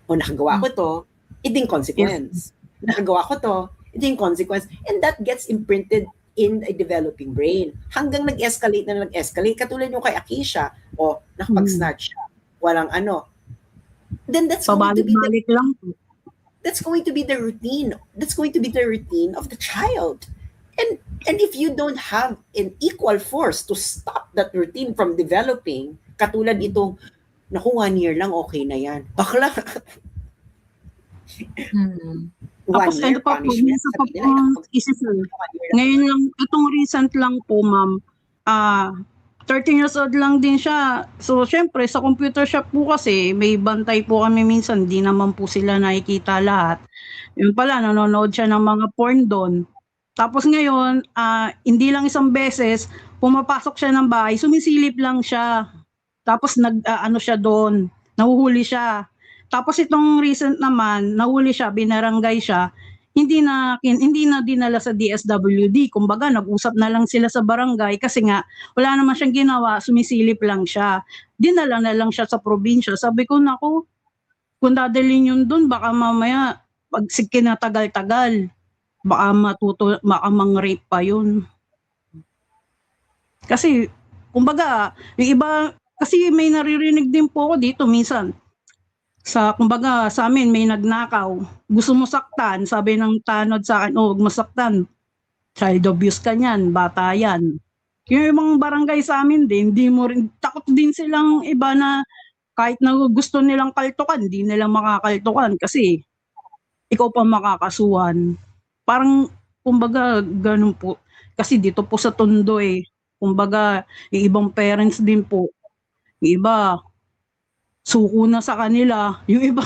O nakagawa ko to, ito yung consequence. Nakagawa ko to, ito yung consequence. And that gets imprinted in a developing brain. Hanggang nag-escalate, katulad yung kay Akisha, nakapag-snatch siya, walang then that's going to be the routine. That's going to be the routine of the child. And if you don't have an equal force to stop that routine from developing, katulad itong, naku, 1 year lang, okay na yan. Bakla. 1 Tapos year ito pa po, punishment. isa pa po isip ngayon lang, itong recent lang po, ma'am, 13 years old lang din siya. So, syempre, sa computer shop po kasi, may bantay po kami minsan, di naman po sila nakikita lahat. Yun pala, nanonood siya ng mga porn doon. Tapos ngayon, hindi lang isang beses, pumapasok siya ng bahay, sumisilip lang siya. Tapos siya doon, nahuhuli siya. Tapos itong recent naman, nahuli siya, binaranggay siya, hindi na dinala sa DSWD. Kumbaga, nag-usap na lang sila sa barangay kasi nga wala naman siyang ginawa, sumisilip lang siya. Dinala na lang siya sa probinsya. Sabi ko, naku, kung dadalhin yun doon, baka mamaya pag kinatagal-tagal, baka mang-rape pa yun. Kasi, kumbaga, yung iba, kasi may naririnig din po ako dito minsan. Kumbaga, sa amin may nagnakaw. Gusto mo saktan, sabi ng tanod sa akin, huwag masaktan. Child abuse ka niyan, bata yan. Yung mga barangay sa amin din, takot din silang iba na kahit na gusto nilang kaltukan, hindi nila makakaltukan kasi ikaw pa makakasuhan. Parang, kumbaga, ganun po. Kasi dito po sa Tondo kumbaga, yung ibang parents din po, yung iba, suko na sa kanila. Yung iba,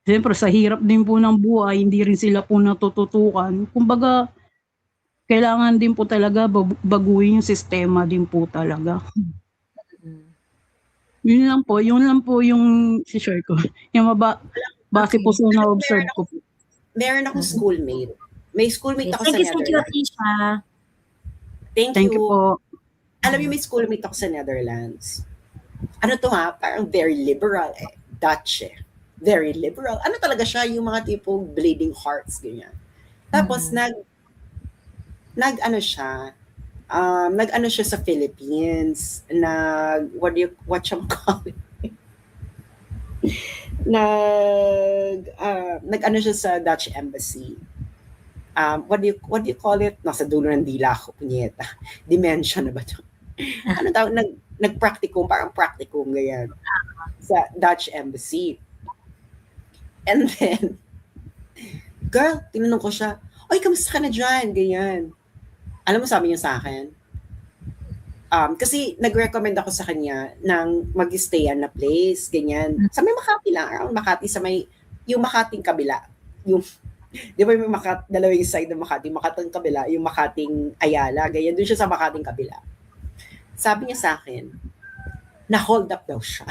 siyempre sa hirap din po ng buhay, hindi rin sila po natututukan. Kumbaga, kailangan din po talaga baguhin yung sistema din po talaga. Yun lang po yung share ko. Yung base po sa na-observe ko po. Meron akong schoolmate. May schoolmate ako sa Thank you, Netherlands. Atisha. Thank you po. Alam niyo, may schoolmate ako sa Netherlands. Ano to parang very liberal Dutch Very liberal. Ano talaga siya, yung mga tipong bleeding hearts, ganyan. Tapos nag-ano siya, nag-ano siya sa Philippines, nag-ano siya sa Dutch Embassy. What do you call it? Nasa dulo ng dila ko, punyeta. Dementia na ba ito? Ano tawag? Nag-practicum, parang practicum, ganyan. Sa Dutch Embassy. And then, girl, tinanong ko siya, oy, kamusta ka na dyan? Ganyan. Alam mo, sabi niya sa akin, kasi nag-recommend ako sa kanya ng mag-stayan na place, ganyan. Sa may Makati lang, around Makati, yung Makating kabila. Yung, di ba yung dalawang side ng Makati, Makating kabila, yung Makating Ayala, ganyan. Doon siya sa Makating kabila. Sabi niya sa akin, na-hold up daw siya.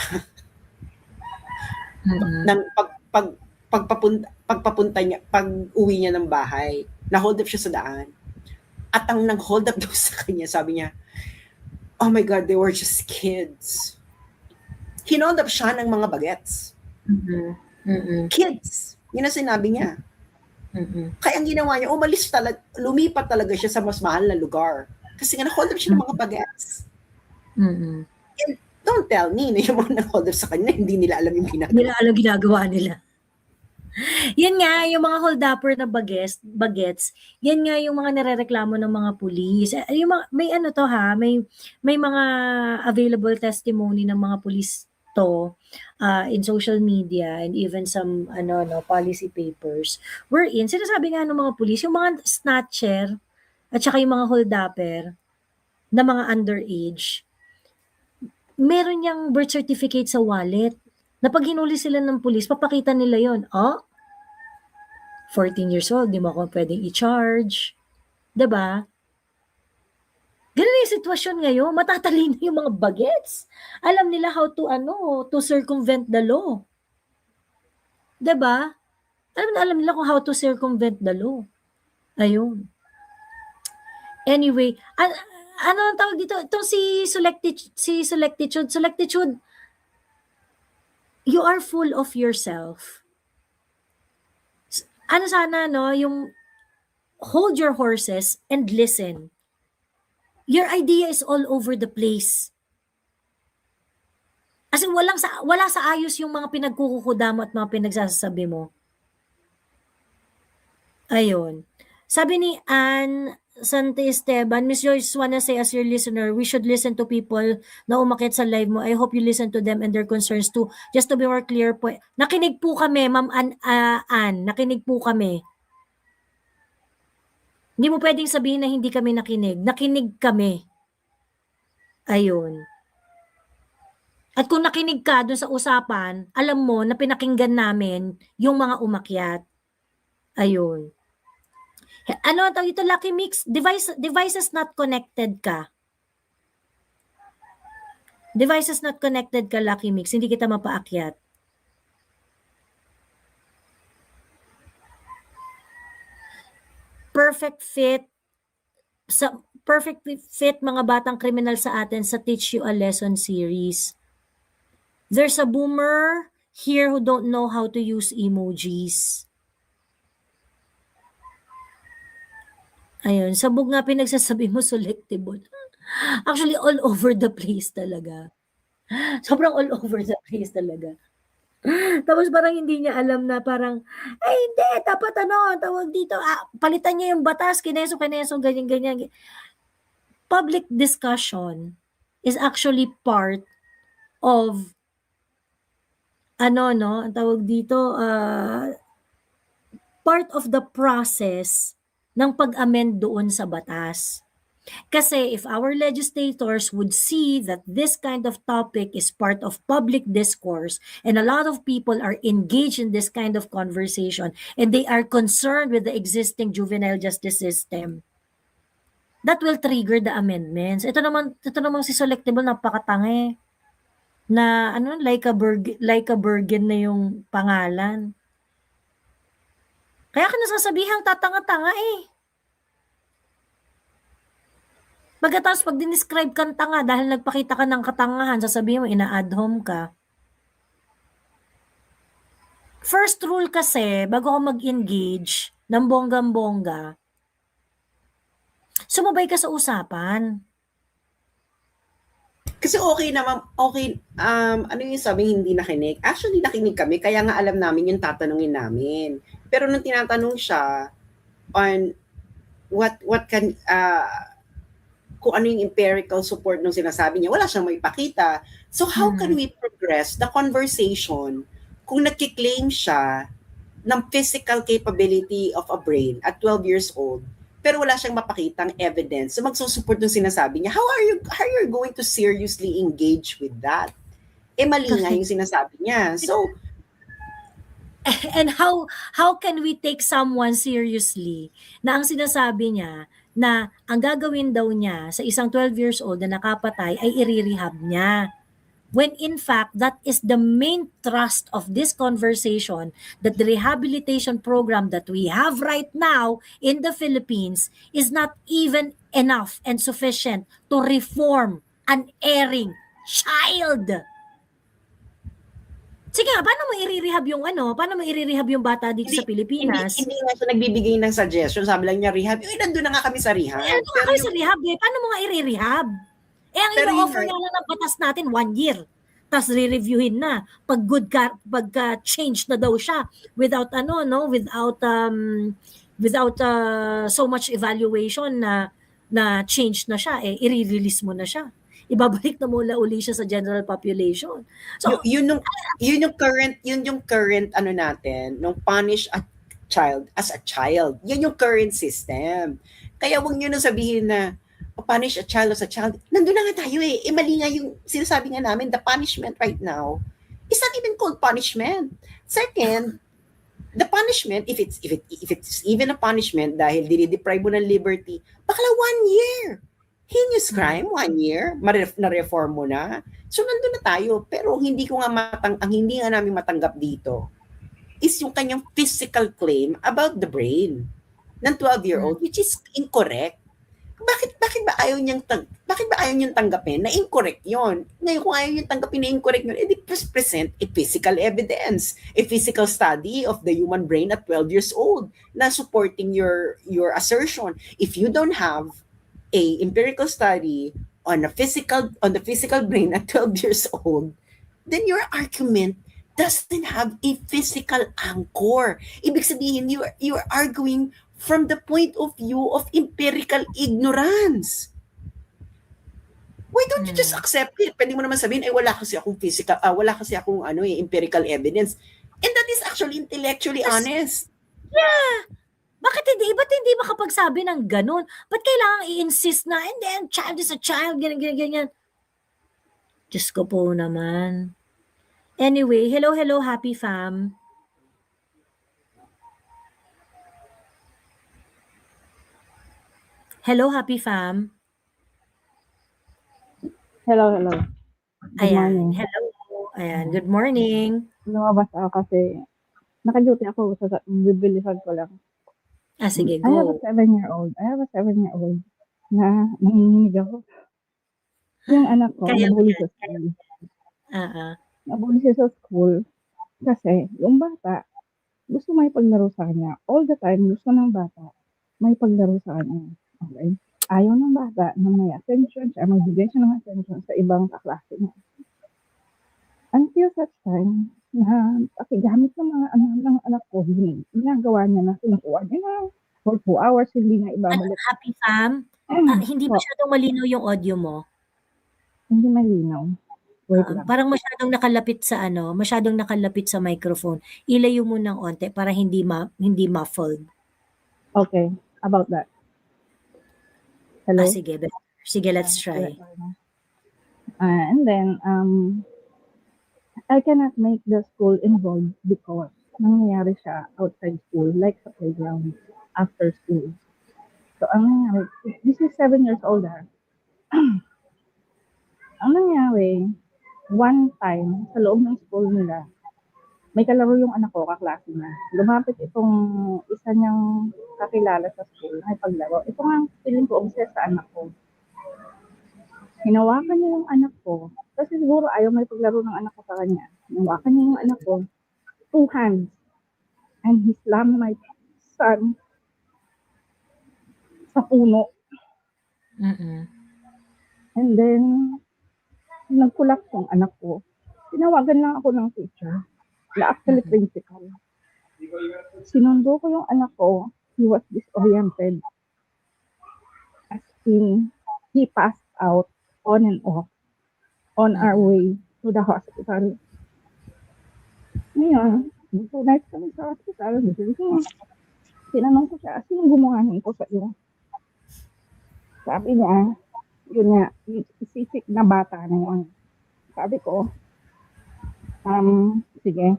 Nang pagpapunta niya, pag-uwi niya ng bahay, na-hold up siya sa daan. At ang nang-hold up daw sa kanya, sabi niya, oh my God, they were just kids. Hinold up siya ng mga bagets. Kids. Yun ang sinabi niya. Kaya ang ginawa niya, lumipat talaga siya sa mas mahal na lugar. Kasi nga na-hold up siya ng mga bagets. And don't tell me na yung mga na-hold up sa kanya, hindi nila alam yung ginagawa. Hindi nila alam ginagawa nila. Yan nga, yung mga hold-upper na bagets, yan nga yung mga nirereklamo ng mga pulis. Yung may ano to ha, may mga available testimony ng mga pulis to in social media and even some policy papers. Wherein, sinasabi nga ng mga pulis, yung mga snatcher at saka yung mga hold-upper na mga underage, meron niyang birth certificate sa wallet. Na pag hinuli sila ng pulis, papakita nila yon. 14 years old, di mo ako pwedeng i-charge. Diba? Ganun yung sitwasyon ngayon. Matatalino yung mga bagets. Alam nila how to circumvent the law. Diba? Alam nila kung how to circumvent the law. Ayun. Anyway, ano ang tawag dito? Itong si Selectitude, you are full of yourself. Ano sana, yung hold your horses and listen. Your idea is all over the place. Kasi wala sa ayos yung mga pinagkukuda mo at mga pinagsasabi mo. Ayun. Sabi ni Anne Santiesteban, Miss Joyce wanna say as your listener, we should listen to people na umakyat sa live mo. I hope you listen to them and their concerns too. Just to be more clear po, nakinig po kami, Ma'am Ann, nakinig po kami. Hindi mo pwedeng sabihin na hindi kami nakinig. Nakinig kami. Ayun. At kung nakinig ka dun sa usapan, alam mo na pinakinggan namin yung mga umakyat. Ayun. Ano ang tawag ito? Lucky Mix? Devices not connected ka. Devices not connected ka, Lucky Mix. Hindi kita mapaakyat. Perfect fit mga batang kriminal sa atin sa Teach You a Lesson series. There's a boomer here who don't know how to use emojis. Ayun, sabog nga pinagsasabi mo, selectable. Actually, all over the place talaga. Sobrang all over the place talaga. Tapos parang hindi niya alam na parang, ay hindi, dapat tawag dito, palitan niya yung batas, kineso, ganyan. Public discussion is actually part of, ang tawag dito, part of the process ng pag-amend doon sa batas. Kasi if our legislators would see that this kind of topic is part of public discourse and a lot of people are engaged in this kind of conversation and they are concerned with the existing juvenile justice system, that will trigger the amendments. Ito naman si Selectable, napakatanga na like a Bergen na yung pangalan. Kaya ka nasasabihang tatanga-tanga Pagkatapos pag dinescribe kang tanga dahil nagpakita ka ng katangahan, sasabihin mo ina-ad hom ka. First rule kasi, bago ako mag-engage, ng bonggang-bongga, sumabay ka sa usapan. Kasi okay naman, okay, ano yung sabing hindi nakinig? Actually, nakinig kami, kaya nga alam namin yung tatanungin namin. Pero nung tinatanong siya on what can, kung ano yung empirical support nung sinasabi niya, wala siyang maipakita. So how can we progress the conversation kung nagkiklaim siya ng physical capability of a brain at 12 years old, pero wala siyang mapakitang evidence. So magsusupport ng sinasabi niya, how are you going to seriously engage with that? Mali nga yung sinasabi niya. So, and how can we take someone seriously na ang sinasabi niya na ang gagawin daw niya sa isang 12 years old na nakapatay ay i-rehab niya? When in fact, that is the main thrust of this conversation, that the rehabilitation program that we have right now in the Philippines is not even enough and sufficient to reform an erring child. Sige nga, paano mo i-rehab yung paano mo i-rehab yung bata dito sa Pilipinas? Hindi nga siya nagbibigay ng suggestion. Sabi lang niya, rehab. Nandun na nga kami sa rehab. Ano nga kami sa rehab eh? Paano mo nga i-rehab? Ang ino-offer nga lang ng batas natin 1 year. Tapos re-reviewin na. Pagka change na daw siya without without so much evaluation na change na siya, i-release mo na siya. Ibabalik na mula uli siya sa general population. So yun yung current ano natin, nung punish a child as a child. Yan yung current system. Kaya wag niyo na sabihin na punish a child as a child. Nandun na nga tayo eh. Mali nga yung sinasabi nga namin, the punishment right now is not even called punishment. Second, the punishment, if it's even a punishment dahil dinideprive mo ng liberty, bakla 1 year. Heinous crime, 1 year, na-reform mo na. So nandun na tayo. Pero hindi nga namin matanggap dito is yung kanyang physical claim about the brain ng 12-year-old, which is incorrect. Bakit ba ayaw niyang tanggapin na incorrect yon? Ngayon kung ayaw niyang tanggapin na incorrect yon, edi present a physical evidence, a physical study of the human brain at 12 years old na supporting your assertion. If you don't have a empirical study on the physical brain at 12 years old, then your argument doesn't have a physical anchor. Ibig sabihin, you're arguing from the point of view of empirical ignorance. Why don't you just accept it? Pwede mo naman sabihin, wala kasi akong empirical evidence. And that is actually intellectually honest. Yeah. Ba't hindi makapagsabi ng ganun? Ba't kailangan i-insist na, and then, child is a child, ganyan. Diyos ko po naman. Anyway, hello, happy fam. Hello, happy fam. Hello. Ayan, hello. Ayan, good morning. Lumabas ako kasi naka-duty ako sa bibilisan ko lang. Sige, I have a go. 7-year-old na nanginginig ako. Yung anak ko, nabully sa school. Nabully siya sa school kasi yung bata gusto may paglaro sa kanya. All the time, gusto ng bata may paglaro sa kanya. Okay? Ayaw ng bata na may attention siya, magbigay siya ng attention sa ibang kaklase niya. Until such time na pakigamit ng mga anak ko, ginagawa niya na sinukuha niya na for 2 hours, hindi na ibabalik. Happy fam, hindi masyadong malinaw yung audio mo. Hindi malinaw. Wait lang. Parang masyadong nakalapit sa microphone. Ilayo mo ng onte para hindi muffled. Okay, about that. Hello? Sige, let's try. And then, I cannot make the school involved because nangyayari siya outside school, like sa playground, after school. So, ang nangyayari, this is 7 years old. Ang nangyayari, one time, sa loob ng school nila, may kalaro yung anak ko, kaklase niya. Lumapit itong isa niyang kakilala sa school, may paglaro. Ito nga, feeling ko, obsessed sa anak ko. Hinawakan niya yung anak ko, kasi siguro ayaw may paglaro ng anak ko sa kanya. Hinawakan niya yung anak ko, 2 hands. And he slammed my son sa puno. Mm-mm. And then, nagkulak yung anak ko. Tinawagan lang ako ng teacher. Na actually principal. Sinundo ko yung anak ko. He was disoriented. As in, he passed out on and off on our way to the hospital. Ngayon, two nights kami sa hospital. Tinanong ko siya, sino gumawa ko sa iyo? Sabi niya, yun nga, yung specific na bata na yun. Sabi ko, sige.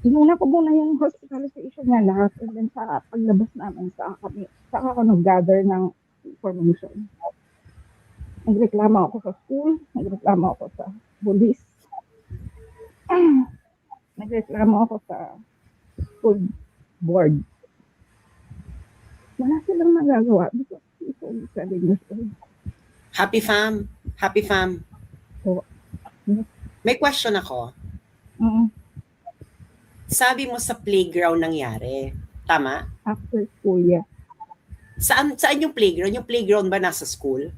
Inuna ko muna yung hospitalization niya lahat. And then sa paglabas namin, saka ako nag-gather ng information. Nagreklamo ako sa school, nagreklamo ako sa police, nagreklamo ako sa school board. Wala silang magagawa because he's only 7 years old. Happy fam. So, May question ako. Sabi mo sa playground nangyari. Tama? after school, yeah. Saan yung playground? Yung playground ba nasa school?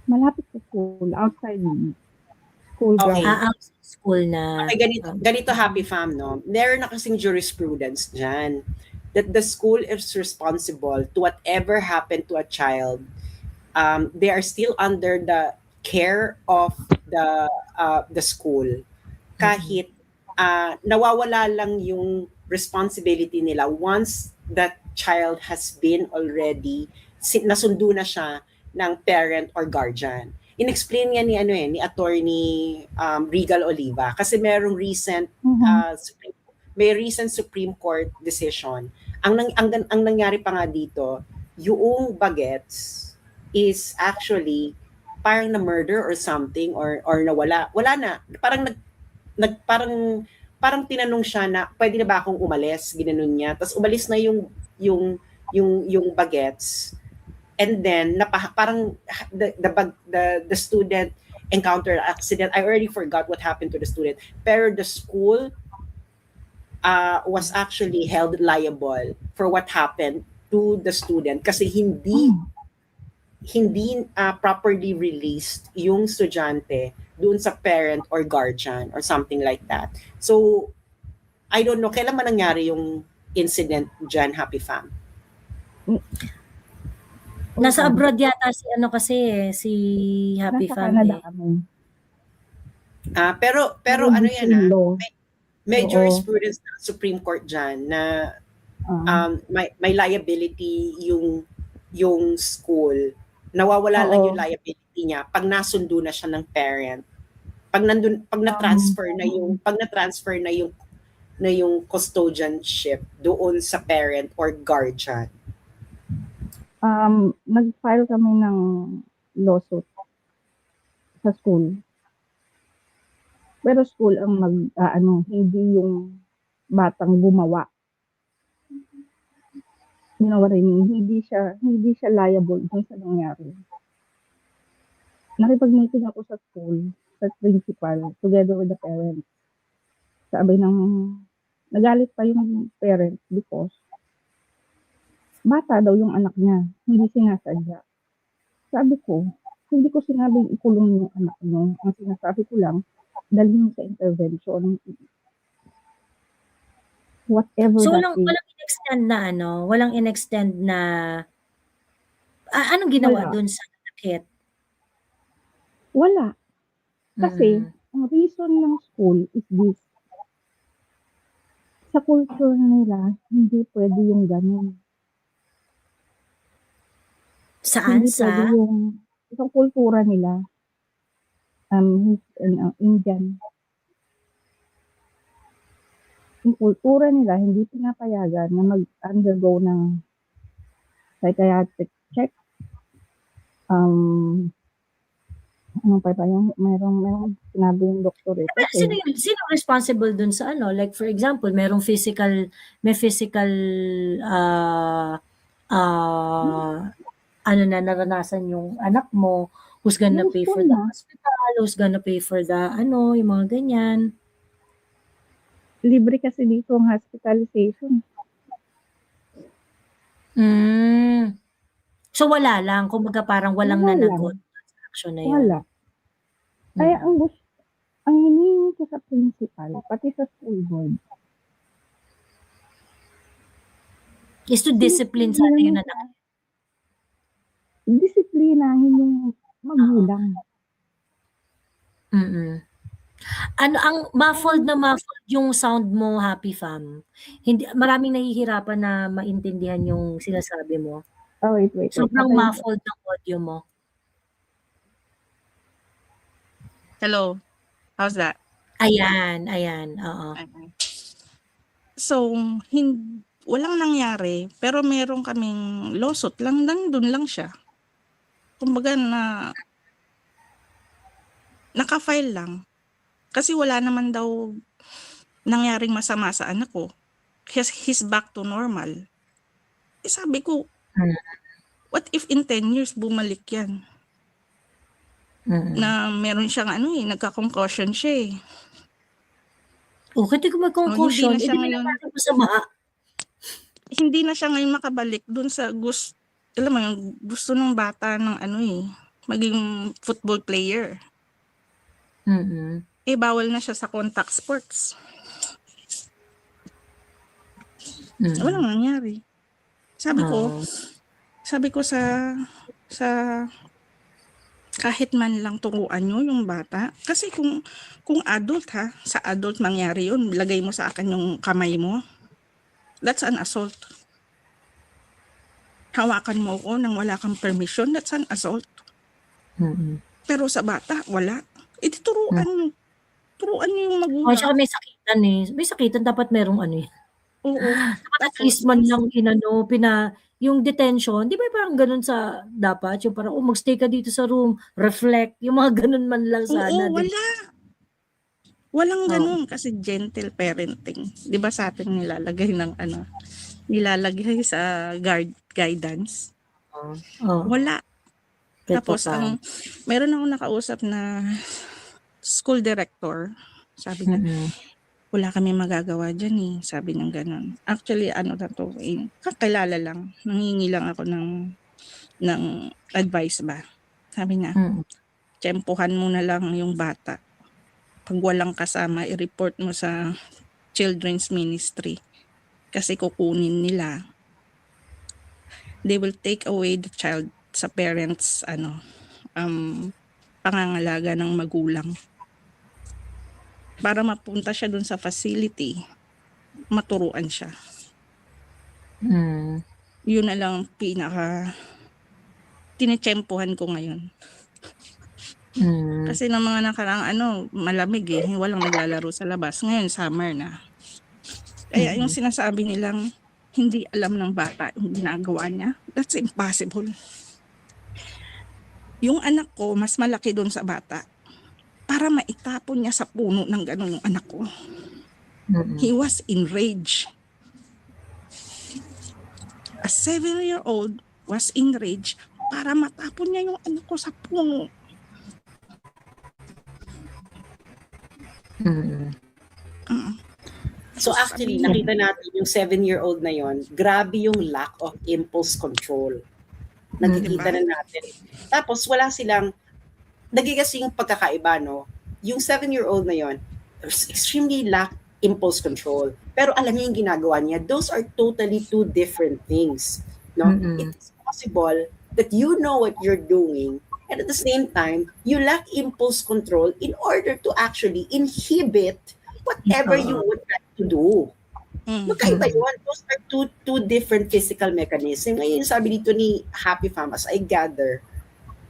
Malapit sa school, outside school Okay. ground. Outside school na. Okay, ganito happy fam, no? Meron na kasing jurisprudence dyan that the school is responsible to whatever happened to a child. They are still under the care of the school. Kahit nawawala lang yung responsibility nila once that child has been already nasundo na siya ng parent or guardian. In-explain niya ni attorney Regal Oliva kasi merong recent Supreme Court decision. Ang nangyari pa nga dito, yung bagets is actually parang na murder or something or nawala. Wala na. Parang tinanong siya na pwede na ba akong umalis, ginanon niya. Tapos umalis na yung bagets. And then parang the student encountered an accident. I already forgot what happened to the student. Pero the school was actually held liable for what happened to the student kasi hindi properly released yung estudyante doon sa parent or guardian or something like that. So, I don't know, kailan man nangyari yung incident dyan, Happy Fam? Nasa abroad yata si Happy Nasa Fam. Canada kami. Pero ano yan law. may Oo. jurisprudence ng Supreme Court dyan na may liability yung school. Nawawala lang yung liability niya pag nasundo na siya ng parent. Pag na-transfer na yung custodianship doon sa parent or guardian. Nag-file kami ng lawsuit sa school. Pero school ang hindi yung batang gumawa. You know what I mean? Hindi siya liable dun sa nangyari. Nakipag-meeting ako sa school, sa principal, together with the parents. Sabi nagalit pa yung parents because bata daw yung anak niya, hindi sinasadya. Sabi ko, hindi ko sinabing ikulong yung anak niyo. Ang sinasabi ko lang, dalhin sa intervention. Whatever So that is. walang in-extend na anong ginawa Wala. doon sa sakit? Wala. Kasi, ang reason ng school is this. Sa culture nila, hindi pwede yung ganun. Saan? Hindi pwede yung isang kultura nila. Indian. Yung kultura nila, hindi pinapayagan na mag-undergo ng psychiatric check. Ano pa yung merong sinabi yung doktor eh. Pero sino responsible dun sa like for example, may physical na naranasan yung anak mo, who's gonna pay for the hospital, who's gonna pay for the yung mga ganyan. Libre kasi dito ang hospitalization. Hmm. So wala lang, kumbaga parang walang Wala nanagot lang. sa action na yun? Wala. Kaya Mm. ang hinihingi ko sa principal, pati sa school board, Is to discipline sana yung anak. disiplinahin yung magulang. Mm. Ano ang muffled yung sound mo, Happy Fam. Hindi, maraming nahihirapan na maintindihan yung sinasabi mo. Oh, wait. Sobrang Okay. muffled ng audio mo. Hello. How's that? Ayan, oo. Okay. So, walang nangyari, pero meron kaming lawsuit lang, doon lang siya. Kumbaga naka-file lang. Kasi wala naman daw nangyaring masama sa anak ko. He's back to normal. Sabi ko, what if in 10 years bumalik yan? Na meron siyang nagka-concussion siya eh. Kasi kung may concussion, hindi na siya ngayon. Masama. Hindi na siya ngayon makabalik dun sa gusto ng bata ng maging football player. Bawal na siya sa contact sports. Walang nangyari. Sabi ko sa kahit man lang turuan nyo yung bata. Kasi kung adult sa adult mangyari yun, lagay mo sa akin yung kamay mo, that's an assault. Hawakan mo ko nang wala kang permission, that's an assault. Pero sa bata, wala. Turuan nyo yung magulang. Tsaka may sakitan eh. May sakitan, dapat merong Oo. Dapat at least man lang yung detention, di ba parang ganun sa dapat? Yung parang, magstay ka dito sa room, reflect, yung mga ganun man lang sana. Oo, wala. Walang ganun kasi gentle parenting. Di ba sa atin nilalagay sa guidance? Wala. Tapos, meron akong nakausap na school director. Sabi niya, wala kami magagawa dyan eh. Sabi niya ganun. Actually, kakilala lang. Nangingi lang ako ng advice ba. Sabi niya, tiyempuhan mo na lang yung bata. Pag walang kasama, i-report mo sa children's ministry. Kasi kukunin nila. They will take away the child sa parents, pangangalaga ng magulang. Para mapunta siya dun sa facility, maturuan siya. Yun na lang tinitsempuhan ko ngayon. Kasi ng mga nakaraang malamig eh, walang naglalaro sa labas. Ngayon, summer na. Kaya yung sinasabi nilang hindi alam ng bata yung ginagawa niya, that's impossible. Yung anak ko, mas malaki dun sa bata. Para maitapon niya sa puno ng gano'n yung anak ko. He was enraged. A 7-year-old was enraged para matapon niya yung anak ko sa puno. So actually, nakita natin yung 7-year-old na yon, grabe yung lack of impulse control. Nakikita na natin. Tapos wala silang, nagigas yung pagkakaiba, no? Yung 7-year-old na yon, extremely lack impulse control. Pero alam niya yung ginagawa niya, those are totally two different things. No? It's possible that you know what you're doing, and at the same time, you lack impulse control in order to actually inhibit whatever you would like to do. Magkaiba yun. Those are two different physical mechanisms. Ngayon, sabi dito ni Happy Fam, as I gather,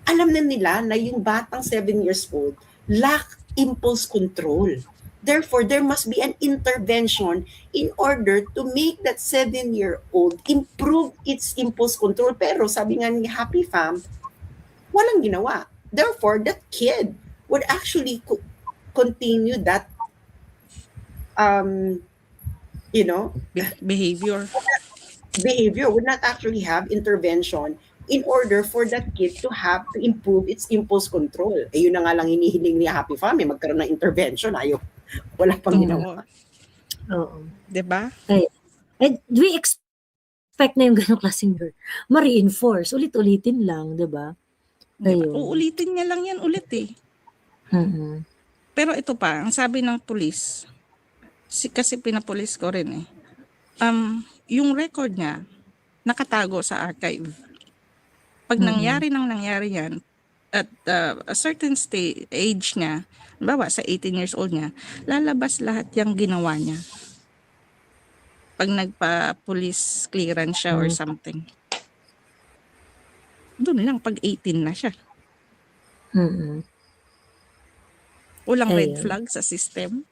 alam na nila na yung batang 7 years old lack impulse control. Therefore, there must be an intervention in order to make that 7-year-old improve its impulse control. Pero sabi nga ni Happy Fam, walang ginawa. Therefore, that kid would actually continue that behavior would not actually have intervention in order for that kid to improve its impulse control. Yun na nga lang hinihiling ni Happy Fam, magkaroon ng intervention, wala pang ginawa. Oo. Diba? And we expect expect na yung ganong klaseng ma-reinforce. Ulit-ulitin lang, di ba? Diba? Uulitin niya lang yan ulit eh. Mm-hmm. Pero ito pa, ang sabi ng pulis, kasi pinapulis ko rin eh, yung record niya, nakatago sa archive. Pag nangyari yan, at a certain age niya, bawa sa 18 years old niya, lalabas lahat yung ginawa niya. Pag nagpa-police clearance siya or something. Doon lang, pag 18 na siya. Walang red flag sa system.